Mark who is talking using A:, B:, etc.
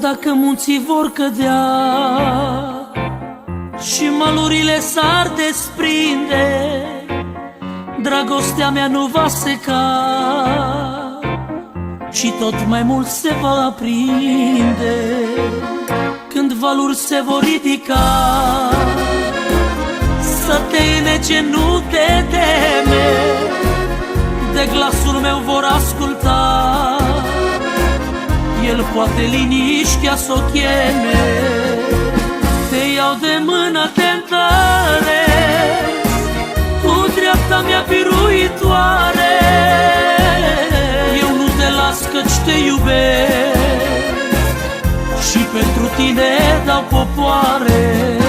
A: dacă munții vor cădea și malurile s-ar desprinde, dragostea mea nu va seca, ci tot mai mult se va aprinde. Când valuri se vor ridica, să te înece, nu te teme, de glasul meu vor asculta, el poate liniștea s-o cheme. Te iau de mână, te întăresc cu dreapta mea biruitoare, eu nu te las căci te iubesc și pentru tine dau popoare.